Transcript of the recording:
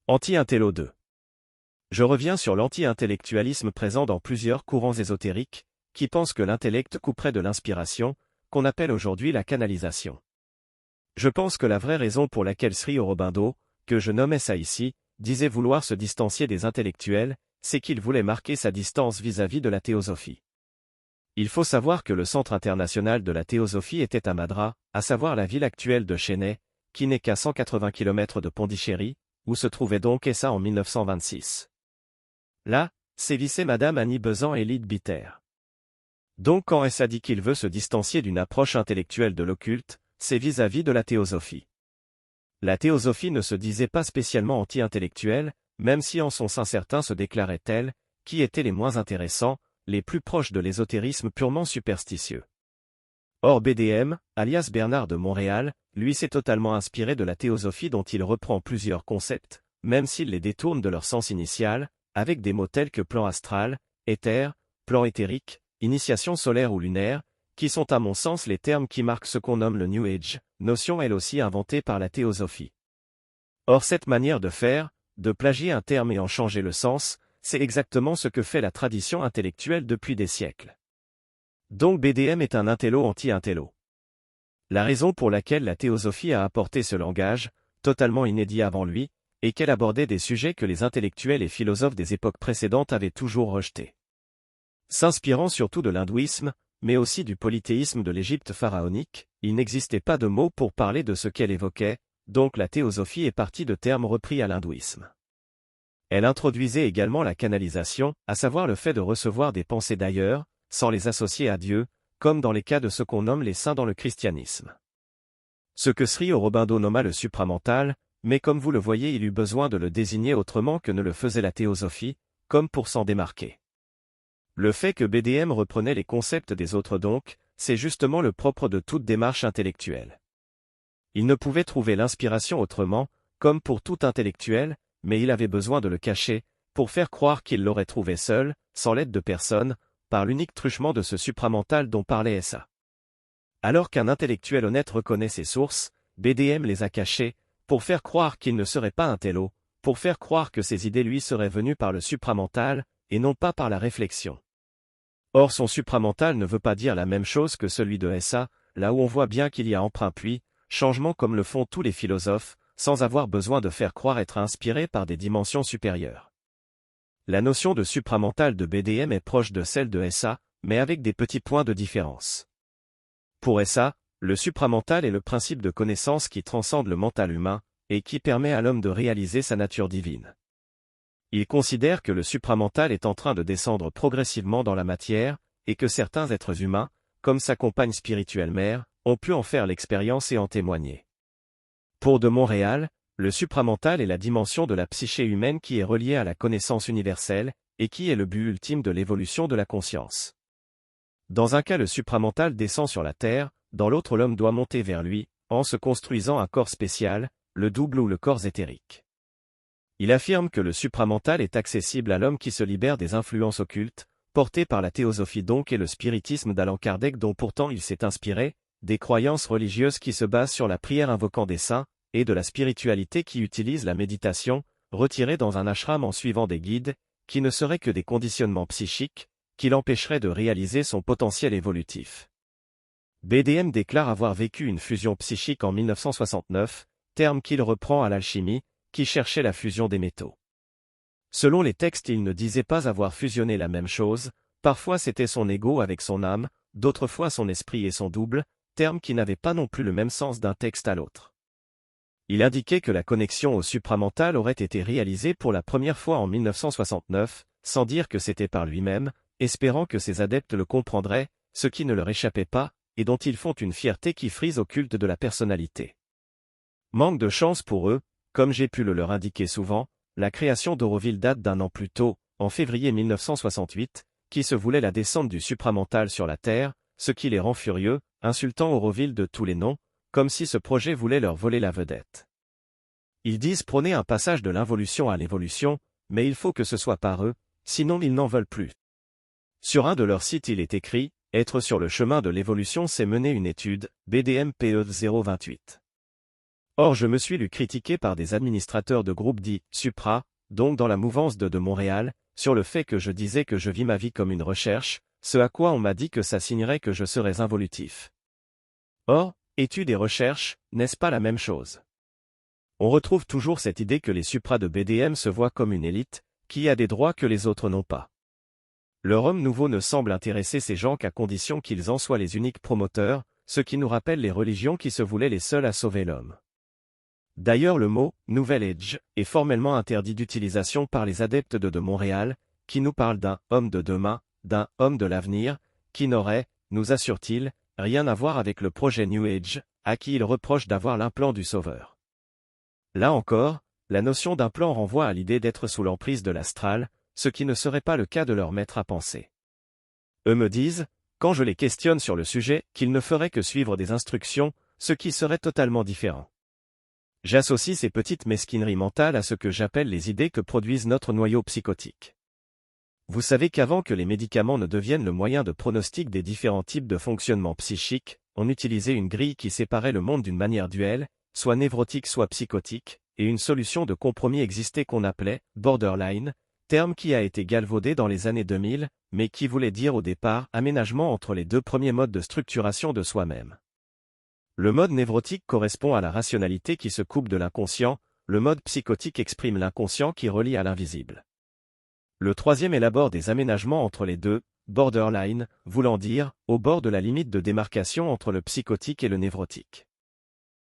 Anti-intello 2. Je reviens sur l'anti-intellectualisme présent dans plusieurs courants ésotériques, qui pensent que l'intellect couperait de l'inspiration, qu'on appelle aujourd'hui la canalisation. Je pense que la vraie raison pour laquelle Sri Aurobindo, que je nommais ça ici, disait vouloir se distancier des intellectuels, c'est qu'il voulait marquer sa distance vis-à-vis de la théosophie. Il faut savoir que le centre international de la théosophie était à Madras, à savoir la ville actuelle de Chennai, qui n'est qu'à 180 km de Pondichéry, où se trouvait donc ESA en 1926. Là, sévissait Madame Annie Besant et Lyd Bitter. Donc quand ESA dit qu'il veut se distancier d'une approche intellectuelle de l'occulte, c'est vis-à-vis de la théosophie. La théosophie ne se disait pas spécialement anti-intellectuelle, même si en son sein certains se déclaraient tels, qui étaient les moins intéressants, les plus proches de l'ésotérisme purement superstitieux. Or BDM, alias Bernard de Montréal, lui s'est totalement inspiré de la théosophie dont il reprend plusieurs concepts, même s'il les détourne de leur sens initial, avec des mots tels que plan astral, éther, plan éthérique, initiation solaire ou lunaire, qui sont à mon sens les termes qui marquent ce qu'on nomme le New Age, notion elle aussi inventée par la théosophie. Or cette manière de faire, de plagier un terme et en changer le sens, c'est exactement ce que fait la tradition intellectuelle depuis des siècles. Donc BDM est un intello anti-intello. La raison pour laquelle la théosophie a apporté ce langage, totalement inédit avant lui, est qu'elle abordait des sujets que les intellectuels et philosophes des époques précédentes avaient toujours rejetés. S'inspirant surtout de l'hindouisme, mais aussi du polythéisme de l'Égypte pharaonique, il n'existait pas de mots pour parler de ce qu'elle évoquait, donc la théosophie est partie de termes repris à l'hindouisme. Elle introduisait également la canalisation, à savoir le fait de recevoir des pensées d'ailleurs, sans les associer à Dieu, comme dans les cas de ce qu'on nomme les saints dans le christianisme. Ce que Sri Aurobindo nomma le supramental, mais comme vous le voyez il eut besoin de le désigner autrement que ne le faisait la théosophie, comme pour s'en démarquer. Le fait que BDM reprenait les concepts des autres donc, c'est justement le propre de toute démarche intellectuelle. Il ne pouvait trouver l'inspiration autrement, comme pour tout intellectuel, mais il avait besoin de le cacher, pour faire croire qu'il l'aurait trouvé seul, sans l'aide de personne, par l'unique truchement de ce supramental dont parlait SA. Alors qu'un intellectuel honnête reconnaît ses sources, BDM les a cachées, pour faire croire qu'il ne serait pas un télo, pour faire croire que ses idées lui seraient venues par le supramental, et non pas par la réflexion. Or son supramental ne veut pas dire la même chose que celui de SA, là où on voit bien qu'il y a emprunt puis, changement comme le font tous les philosophes, sans avoir besoin de faire croire être inspiré par des dimensions supérieures. La notion de supramental de BDM est proche de celle de SA, mais avec des petits points de différence. Pour SA, le supramental est le principe de connaissance qui transcende le mental humain, et qui permet à l'homme de réaliser sa nature divine. Il considère que le supramental est en train de descendre progressivement dans la matière, et que certains êtres humains, comme sa compagne spirituelle mère, ont pu en faire l'expérience et en témoigner. Pour de Montréal, le supramental est la dimension de la psyché humaine qui est reliée à la connaissance universelle, et qui est le but ultime de l'évolution de la conscience. Dans un cas le supramental descend sur la terre, dans l'autre l'homme doit monter vers lui, en se construisant un corps spécial, le double ou le corps éthérique. Il affirme que le supramental est accessible à l'homme qui se libère des influences occultes, portées par la théosophie donc et le spiritisme d'Allan Kardec dont pourtant il s'est inspiré, des croyances religieuses qui se basent sur la prière invoquant des saints, et de la spiritualité qui utilise la méditation, retirée dans un ashram en suivant des guides, qui ne seraient que des conditionnements psychiques, qui l'empêcheraient de réaliser son potentiel évolutif. BDM déclare avoir vécu une fusion psychique en 1969, terme qu'il reprend à l'alchimie, qui cherchait la fusion des métaux. Selon les textes il ne disait pas avoir fusionné la même chose, parfois c'était son ego avec son âme, d'autres fois son esprit et son double, terme qui n'avait pas non plus le même sens d'un texte à l'autre. Il indiquait que la connexion au supramental aurait été réalisée pour la première fois en 1969, sans dire que c'était par lui-même, espérant que ses adeptes le comprendraient, ce qui ne leur échappait pas, et dont ils font une fierté qui frise au culte de la personnalité. Manque de chance pour eux, comme j'ai pu le leur indiquer souvent, la création d'Auroville date d'un an plus tôt, en février 1968, qui se voulait la descente du supramental sur la Terre, ce qui les rend furieux, insultant Auroville de tous les noms, comme si ce projet voulait leur voler la vedette. Ils disent prôner un passage de l'involution à l'évolution, mais il faut que ce soit par eux, sinon ils n'en veulent plus. Sur un de leurs sites il est écrit « Être sur le chemin de l'évolution c'est mener une étude, BDM PE 028 ». Or je me suis lu critiqué par des administrateurs de groupes dits « supra », donc dans la mouvance de Montréal, sur le fait que je disais que je vis ma vie comme une recherche, ce à quoi on m'a dit que ça signerait que je serais involutif. Or, études et recherche, n'est-ce pas la même chose? On retrouve toujours cette idée que les supras de BDM se voient comme une élite, qui a des droits que les autres n'ont pas. Leur homme nouveau ne semble intéresser ces gens qu'à condition qu'ils en soient les uniques promoteurs, ce qui nous rappelle les religions qui se voulaient les seules à sauver l'homme. D'ailleurs le mot « Nouvel Age » est formellement interdit d'utilisation par les adeptes de Montréal, qui nous parlent d'un « homme de demain », d'un « homme de l'avenir », qui n'aurait, nous assure-t-il, rien à voir avec le projet New Age, à qui ils reprochent d'avoir l'implant du Sauveur. Là encore, la notion d'implant renvoie à l'idée d'être sous l'emprise de l'astral, ce qui ne serait pas le cas de leur maître à penser. Eux me disent, quand je les questionne sur le sujet, qu'ils ne feraient que suivre des instructions, ce qui serait totalement différent. J'associe ces petites mesquineries mentales à ce que j'appelle les idées que produisent notre noyau psychotique. Vous savez qu'avant que les médicaments ne deviennent le moyen de pronostic des différents types de fonctionnement psychique, on utilisait une grille qui séparait le monde d'une manière duelle, soit névrotique soit psychotique, et une solution de compromis existait qu'on appelait « borderline », terme qui a été galvaudé dans les années 2000, mais qui voulait dire au départ aménagement entre les deux premiers modes de structuration de soi-même. Le mode névrotique correspond à la rationalité qui se coupe de l'inconscient, le mode psychotique exprime l'inconscient qui relie à l'invisible. Le troisième élabore des aménagements entre les deux, borderline, voulant dire, au bord de la limite de démarcation entre le psychotique et le névrotique.